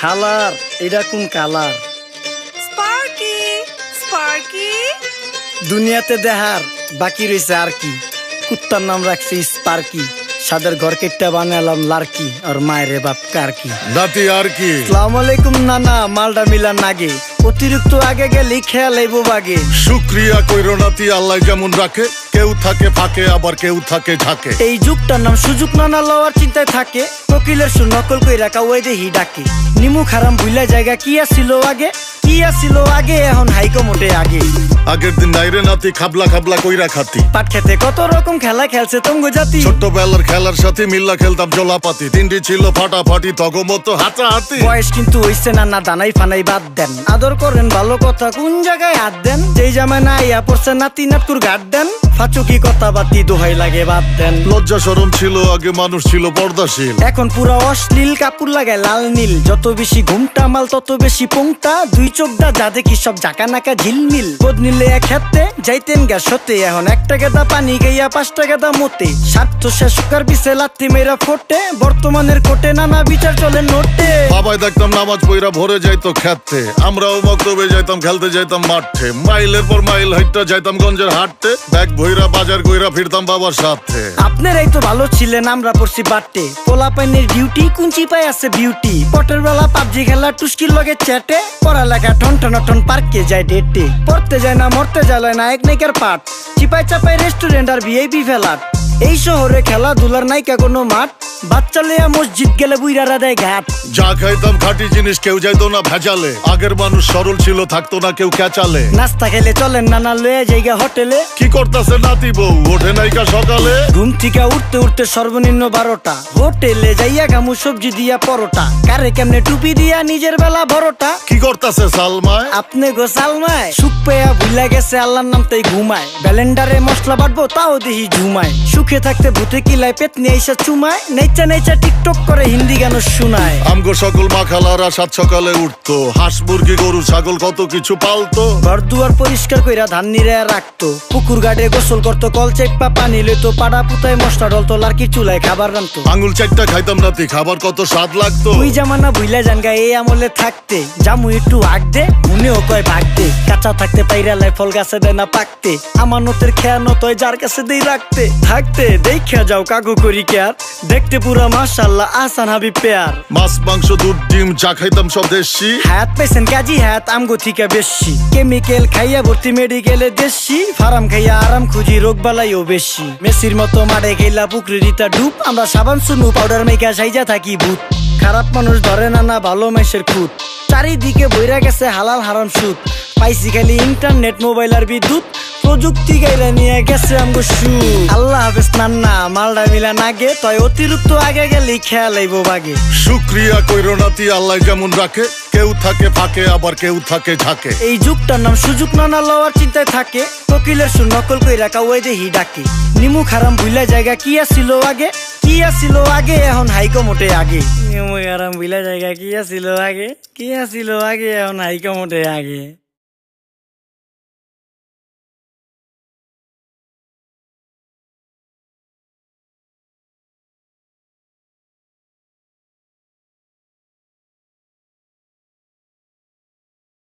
হালার এটা কোন কালার? স্পার্কি স্পার্কি দুনিয়াতে দেহার বাকি রয়েছে আর কি। কুত্তার নাম রাখছি স্পার্কি, সাদের ঘর কেটটা বানালাম লার্কি, আর মায়ের বাপ কারকি। নাতি আর কি? আসসালামু আলাইকুম নানা, মালডা মিলান নাগে, অতিরিক্ত আগে গেলে খেয়াল আইব বাগে। শুক্রিয়া কইরো নাতি, আল্লাহ যেমন রাখে, কেউ থাকে ফাঁকে আবার কেউ থাকে ঝাঁকে। এই যুগটার নাম সুযোগ নানা লওয়ার চিন্তায় থাকে, কোকিলের সুর নকল কই রাখা ওই দেহি ডাকে। নিমু খারাম ভুলা জায়গা কি আসিল আগে, কি আসিল আগে, এখন হাইকো মোটে আগে। আগের দিন নাইরে নাতি খাবলা খাবলা কইরা খাতি, পাট খেতে কত রকম খেলা খেলছে তঙ্গ জাতি। ছোট্টবেলার খেলার সাথে মিল্লা খেলতাম জলাপাতি, তিনটি ছিল ফাটাফাটি তগমতো হাতাহাতি। বয়স কিন্তু হইছে না, না দানাই ফানাই বাদ দেন, আদর করেন ভালো কথা কোন জায়গায় হাত দেন। যেই জামায় না আইয়া পড়ছে নাতি নাটকুর গাট দেন, ফাচুকি কথা বাতি দোহাই লাগে বাদ দেন। লজ্জা শরম ছিল আগে, মানুষ ছিল পর্দাশীল, এখন পুরা অশ্লীল কাপড় লাগায় লাল নীল। যত বেশি ঘুমটা মাল তত বেশি পোংটা, দুই চোখটা যা দেখি সব জাকা নাকা ঝিলমিল। বোধ নিলে এক হাতে যাইতেন গ্যাস হতে, এখন একটা গেদা পানি গাইয়া 5টা গেদা মতে। স্বার্থ শেষ কার পিছে লাত্তি মেয়েরা ফোটে, বর্তমানের কোটে নানা বিচার চলে নোটে। বাবাই দেখতাম নামাজ পইরা ভরে যাইতো খেতে, আমরাও মক্তবে যাইতাম খেলতে যাইতাম মাঠে। মাইলের পর মাইল হাইটটা যাইতাম গঞ্জের হাটতে, ব্যাগ ভইরা বাজার কইরা ফিরতাম বাবার সাথে। আপনারাই তো ভালো ছিলেন, আমরা পড়ছি বাটে। পোলা পাইনের ডিউটি কুঞ্চি পাই আছে বিউটি, পটের বেলা পাবজি খেলা টুস্কির লগে চ্যাটে। পড়ালেখা ঠন ঠন ঠন পার্কে যায় ডেটে, পড়তে যায় না মরতে যায় নায়ক নায়িকার পাট। চিপাই চাপাই রেস্টুরেন্ট আর ভিআইপি ফেলাট, এই শহরে খেলাধুলার নাইকা কোনো মাঠ। বাচ্চা লেয়া মসজিদ গেলে বুইরারা দেয় ঘাট। যা খাইতাম খাঁটি জিনিস, কেউ যাইতো না ভেজালে। আগের মানুষ সরল ছিল, থাকতো না কেউ ক্যাচালে। নাস্তা খেলে চলেন নানা লয়ে জায়গা হোটেলে। কি করতাছে নাতি বউ, ওঠে নাইকা সকালে। ঘুম থেকে উঠতে উঠতে সর্বনিম্ন 12টা, হোটেলে যাইয়া গামু সবজি দিয়া পরোটা। কারে কেমনে টুপি দিয়া নিজের বেলা বড়টা। কি করতাছে সালমায়? আপনি গোসালমায় সুখ পেয়া ভুলা গেছে আল্লাহর নাম তাই ঘুমায়। ব্যালেন্ডারে মশলা বাটবো তাও দেহি ঝুমায়, সুখে থাকতে ভূতে কিলায় পেট নিয়ে এসে চুমায়। নেচা নেচা টিকটক করে হিন্দি গান শোনায়। আমগো সকল মাখালারা সাত সকালে উঠতো, হাঁস মুরগি গরু ছাগল কত কিছু পালতো। ঘর দুয়ার পরিষ্কার কইরা ধান নিরে রাখতো, পুকুর গাড়ে গোসল করতো, কল চেপা পানি লইতো। পাড়া পুতায় মশলা ডলতো, লার্কি চুলায় খাবার রান্তো। আঙুল চারটা খাইতাম নাতি, খাবার কত স্বাদ লাগতো। ওই জামানা ভুইলা জানগা এই আমলে থাকতে, জামু একটু আগ দে মনেও কয় ভাগ দে। কাঁচা থাকতে পাইরালায় ফল গাছে দেয় না পাকতে, আমানতের খেয়ানত হয় যার কাছে দেই রাখতে। থাকতে দেখা যাও কাগু করি কেয়ার, দেখতে পুরা মাশাআল্লাহ আহসান হাবিব পেয়ার। মাছ মাংস দুধ ডিম চা খাইতাম সব দেশি, হাত পাইছেন কাজী হাত আমগো থিকা বেশি। কেমিক্যাল খাইয়া ভর্তি মেডিকেলে দেশি, ফার্ম খাইয়া আরাম খুঁজি রোগ বালাইও বেশি। মেসির মতো মারে গেলা পুকুরে রিতা ডুব, আমরা সাবান সুনু পাউডার মেকা সাইজা থাকি ভূত। খারাপ মানুষ ধরে না না ভালো মেসের খুঁত, চারিদিকে বইরা গেছে হালাল হারাম সুদ। পাইছি খালি ইন্টারনেট মোবাইল আর বিদ্যুৎ, প্রযুক্তি গাইলা নিয়ে গেছে আমগো সু। আল্লাহ হাফেজ নান্না, মালডা মিলা নাগে, তয় অতিরিক্ত আগে গেলে খেয়াল আইব বাগে। শুক্রিয়া কইরো নাতি, আল্লাহ যেমন রাখে, কেউ থাকে ফাঁকে আবার কেউ থাকে ঝাঁকে। এই যুগটার নাম সুযোগ নানা লওয়ার চিন্তায় থাকে, কোকিলের সুর নকল কই রাখা ওই দেহি ডাকে। নিমু খারাম ভুলা জায়গা কি আসিল আগে, কি আসিল আগে, এখন হাইকো মোটে আগে। নিমু খারাম ভুলা জায়গা কি আসিল আগে, কি আসিল আগে, এখন হাইকো মোটে আগে।